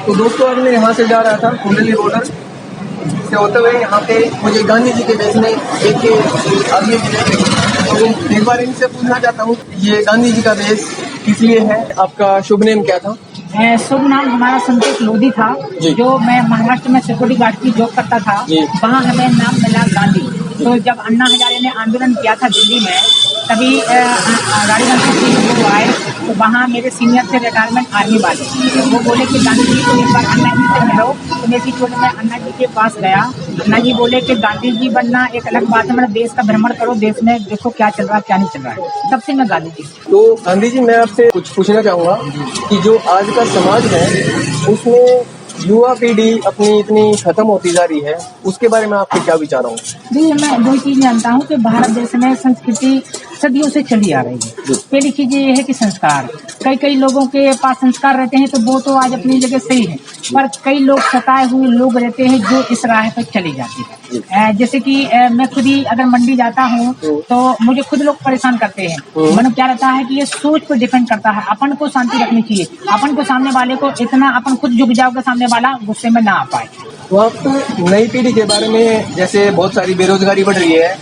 तो दोस्तों अब मैं यहाँ से जा रहा था कुंडली बॉर्डर से होते हुए यहाँ पे मुझे गांधी जी के बेस में एक आदमी मिले। तो एक बार इनसे पूछना चाहता हूँ ये गांधी जी का बेस किस लिए है, आपका शुभ नेम क्या था? शुभ नाम हमारा संतोष लोधी था। जो मैं महाराष्ट्र में सिक्योरिटी गार्ड की जॉब करता था, वहाँ हमें नाम मिला गांधी। तो जब अन्ना हजारे ने आंदोलन किया था दिल्ली में, तभी रानीगंज से वो आए, तो वहाँ मेरे सीनियर थे रिटायरमेंट आर्मी वाले, वो बोले कि गांधी जी को एक बार अन्ना जी से मिलो। तो मेरी छोटे में अन्ना जी के पास गया। अन्ना जी बोले कि गांधी जी बनना एक अलग बात है, मतलब देश का भ्रमण करो, देश में देखो क्या चल रहा है क्या नहीं चल रहा है। तब से मैं गांधी जी। तो गांधी जी, मैं आपसे कुछ पूछना चाहूँगा कि जो आज का समाज है उसमें युवा पीढ़ी अपनी इतनी खत्म होती जा रही है, उसके बारे में आपके क्या विचार होंगे? जी, मैं दो चीज जानता हूँ कि भारत देश में संस्कृति सदियों से चली आ रही है। पहली चीज ये है कि संस्कार, कई लोगों के पास संस्कार रहते हैं तो वो तो आज अपनी जगह सही है, पर कई लोग सताए हुए लोग रहते हैं जो इस राह पर चले जाते हैं। जैसे कि मैं खुद ही अगर मंडी जाता हूँ तो मुझे खुद लोग परेशान करते हैं। मतलब क्या रहता है कि ये सोच पर डिपेंड करता है। अपन को शांति रखनी चाहिए, अपन को सामने वाले को इतना अपन खुद झुक जाओगे सामने वाला गुस्से में ना आ पाए। तो आप नई पीढ़ी के बारे में, जैसे बहुत सारी बेरोजगारी बढ़ रही है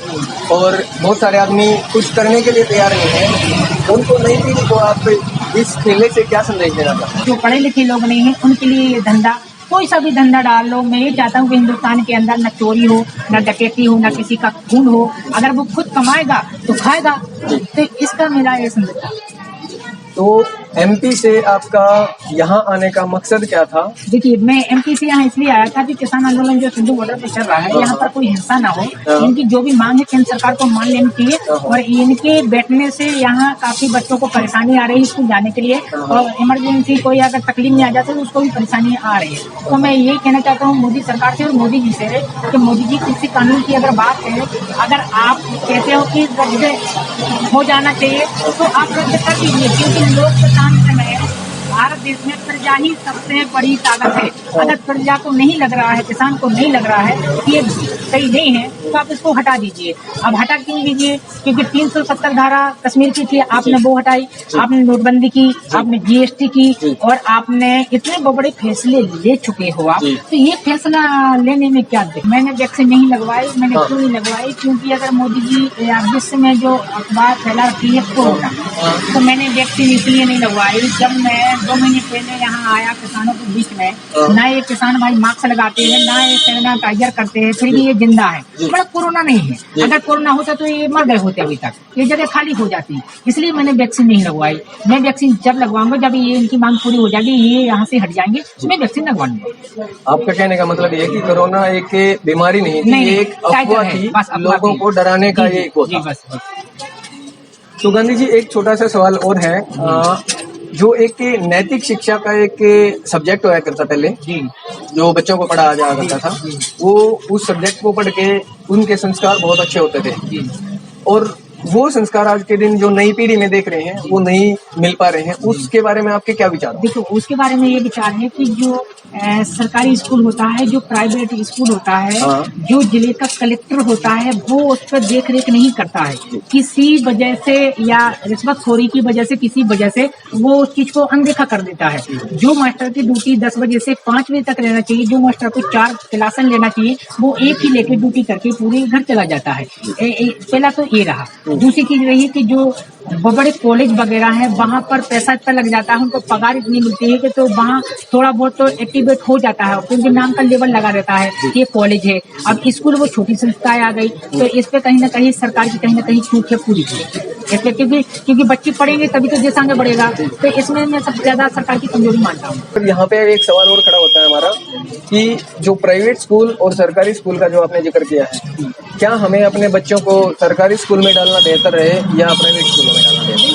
और बहुत सारे आदमी कुछ करने के लिए तैयार नहीं है, उनको नई पीढ़ी को आप इस खेलने से क्या संदेश देना चाहते हैं? जो पढ़े लिखे लोग नहीं हैं उनके लिए ये धंधा, कोई सा भी धंधा डाल लो। मैं ये चाहता हूँ कि हिंदुस्तान के अंदर न चोरी हो, न डकैती हो, न किसी का खून हो। अगर वो खुद कमाएगा तो खाएगा। तो इसका मेरा ये संदेश था। तो एमपी से आपका यहाँ आने का मकसद क्या था? देखिए, मैं एमपी से यहाँ इसलिए आया था कि किसान आंदोलन जो सिंधु बॉर्डर पे चल रहा है, यहाँ पर कोई हिंसा ना हो। इनकी जो भी मांग है केंद्र सरकार को मान लेनी चाहिए। और इनके बैठने से यहाँ काफी बच्चों को परेशानी आ रही है स्कूल जाने के लिए, और इमरजेंसी कोई अगर तकलीफ में आ जाती है तो उसको भी परेशानी आ रही है। तो मैं यही कहना चाहता हूँ मोदी सरकार से और मोदी जी से कि मोदी जी कृषि कानून की अगर बात है, अगर आप कहते हो कि रद्द हो जाना चाहिए तो आप रद्द कर दीजिए, क्योंकि लोकतंत्र में भारत देश में प्रजा ही सबसे बड़ी ताकत है। अगर प्रजा को नहीं लग रहा है, किसान को नहीं लग रहा है कि ये सही नहीं है, तो आप इसको हटा दीजिए। अब हटा क्यों दीजिए? क्योंकि 370 धारा कश्मीर की थी, आपने वो हटाई, आपने नोटबंदी की, आपने जीएसटी की, और आपने इतने बड़े फैसले ले चुके हो आप। तो ये फैसला लेने में क्या दिक्कत? मैंने वैक्सीन नहीं लगवाई। मैंने क्यों नहीं लगवाई? क्योंकि अगर मोदी जी विश्व में जो अखबार फैला रखी है कोरोना, तो मैंने वैक्सीन इसलिए नहीं लगवाई। जब मैं 2 महीने पहले यहाँ आया किसानों के बीच में, ना ये किसान भाई मास्क लगाते हैं, ना ये सैनिटाइजर करते हैं, फिर भी ये जिंदा है। मतलब कोरोना नहीं है। अगर कोरोना होता तो ये मर गए होते अभी तक, ये जगह खाली हो जाती। इसलिए मैंने वैक्सीन नहीं लगवाई। मैं वैक्सीन जब लगवाऊंगा जब ये इनकी मांग पूरी हो जाएगी, ये यहाँ से हट जाएंगे, मैं वैक्सीन लगवाऊंगा। आपका कहने का मतलब ये है कि कोरोना एक बीमारी नहीं थी, ये एक अफवाह थी, लोगों को डराने का ये एक होता। तो गांधी जी, एक छोटा सा सवाल और है। जो एक नैतिक शिक्षा का एक सब्जेक्ट हुआ करता पहले, जो बच्चों को पढ़ाया जा करता था, वो उस सब्जेक्ट को पढ़ के उनके संस्कार बहुत अच्छे होते थे, और वो संस्कार आज के दिन जो नई पीढ़ी में देख रहे हैं वो नहीं मिल पा रहे हैं। उसके बारे में आपके क्या विचार? देखो, उसके बारे में ये विचार है कि जो सरकारी स्कूल होता है, जो प्राइवेट स्कूल होता है, जो जिले का कलेक्टर होता है, वो उस पर देख रेख नहीं करता है। किसी वजह से या रिश्वतखोरी की वजह से, किसी वजह से वो उस चीज को अनदेखा कर देता है। जो मास्टर की ड्यूटी 10 बजे से 5 बजे तक रहना चाहिए, जो मास्टर को 4 क्लासन लेना चाहिए, वो एक ही लेके ड्यूटी करके पूरे घर चला जाता है। पहला तो ये रहा। दूसरी चीज रही कि जो बड़े कॉलेज वगैरह है, वहाँ पर पैसा इतना लग जाता है, उनको पगार इतनी मिलती है कि तो वहाँ थोड़ा बहुत तो एक्टिवेट हो जाता है, क्योंकि नाम का लेवल लगा रहता है कि ये कॉलेज है। अब स्कूल वो छोटी संस्थाएं आ गई, तो इस पे कहीं ना कहीं सरकार की कहीं ना कहीं चूक है पूरी। इसलिए क्योंकि बच्चे पढ़ेंगे तभी तो देश आगे बढ़ेगा। तो इसमें मैं सबसे ज्यादा सरकार की कमजोरी मानता हूँ। यहाँ पे एक सवाल और खड़ा होता है हमारा कि जो प्राइवेट स्कूल और सरकारी स्कूल का जो आपने जिक्र किया है, क्या हमें अपने बच्चों को सरकारी स्कूल में डालना बेहतर है या प्राइवेट स्कूलों में डालना बेहतर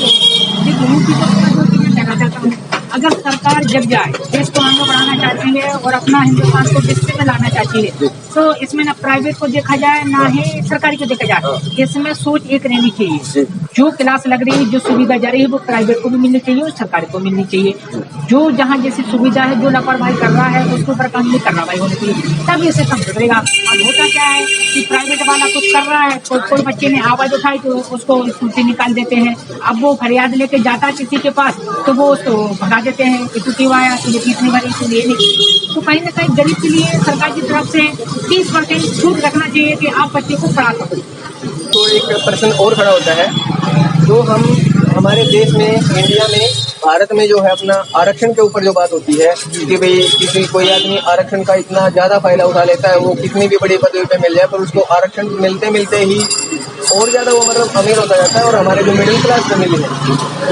है? अगर सरकार जग जाए, देश को आगे बढ़ाना चाहती है और अपना हिंदुस्तान को विश्व में लाना चाहती है, तो इसमें ना प्राइवेट को देखा जाए ना ही सरकारी को देखा जाए। इसमें सोच एक रहनी चाहिए। जो क्लास लग रही है, जो सुविधा जा रही है, वो प्राइवेट को भी मिलनी चाहिए और सरकारी को मिलनी चाहिए। जो जहाँ जैसी सुविधा है, जो लापरवाही कर रहा है उसके ऊपर कानूनी कार्रवाई होनी चाहिए, तब इसे कम सुधरेगा। अब होता क्या है कि प्राइवेट वाला कुछ कर रहा है, कोई बच्चे ने आवाज उठाई तो उसको स्कूल से निकाल देते हैं। अब वो फरियाद लेके जाता है किसी के पास तो वो उसको भगा देते हैं कि तू क्यों आया, तुझे फीस नहीं भरी, तुझे ये नहीं। तो कहीं ना कहीं गरीब के लिए सरकार की तरफ से 30% छूट रखना चाहिए कि आप बच्चे को पढ़ा सको। तो एक प्रश्न और खड़ा होता है, जो हम हमारे देश में, इंडिया में, भारत में जो है अपना आरक्षण के ऊपर जो बात होती है कि भाई किसी कोई आदमी आरक्षण का इतना ज्यादा फायदा उठा लेता है, वो कितनी भी बड़ी पदवी पे मिल जाए पर उसको आरक्षण मिलते मिलते ही और ज्यादा वो मतलब अमीर होता जाता है, और हमारे जो मिडिल क्लास फैमिली है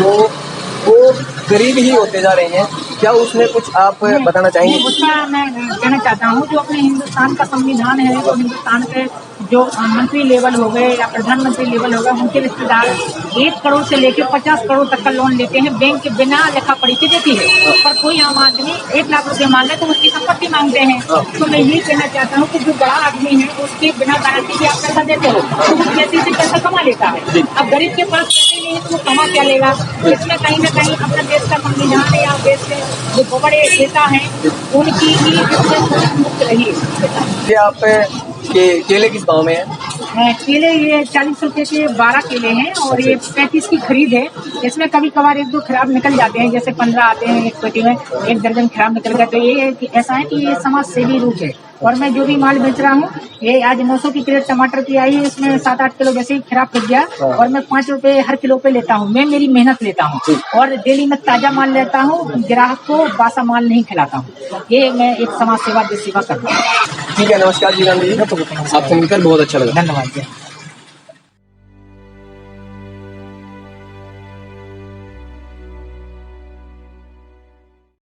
वो गरीब ही होते जा रहे हैं। क्या उसमें कुछ आप बताना चाहेंगे? उसका मैं कहना चाहता हूँ, जो अपने हिंदुस्तान का संविधान है, जो हिंदुस्तान के जो मंत्री लेवल हो गए या प्रधानमंत्री लेवल हो गए, उनके रिश्तेदार 1 करोड़ से लेकर 50 करोड़ तक का लोन लेते हैं, बैंक के बिना लेखा पढ़ी के देती है। पर कोई आम आदमी 1 लाख रुपए मांगे तो उसकी संपत्ति मांगते हैं। तो मैं ये कहना चाहता हूँ कि जो बड़ा आदमी है उसके बिना गारंटी के आप पैसा देते हो तो वो खेती से पैसा कमा लेता है। अब गरीब के पास पैसे नहीं है तो वो कमा क्या लेगा? इसमें कहीं ना कहीं अपने देश का संविधान या देश के जो बड़े नेता हैं उनकी ही मुक्त रही है। आप केले किस भाव में है? केले ये 40 रुपए के 12 केले हैं और ये 35 की खरीद है। इसमें कभी कभार 1-2 खराब निकल जाते हैं, जैसे 15 आते हैं एक पेटी में, 1 दर्जन खराब निकल गए। तो ये ऐसा है कि ये समाज सेवी रूप है। और मैं जो भी माल बेच रहा हूँ, ये आज 900 की क्रेट टमाटर की आई है, इसमें 7-8 किलो जैसे ही खराब कर गया और मैं 5 रुपए हर किलो पे लेता हूँ। मैं मेरी मेहनत लेता हूँ और डेली में ताजा माल लेता हूँ, ग्राहक को बासा माल नहीं खिलाता हूँ। ये मैं एक समाज सेवा करता हूँ। ठीक है, नमस्कार जी गांधी जी, आपसे मिलकर बहुत अच्छा लगा। धन्यवाद।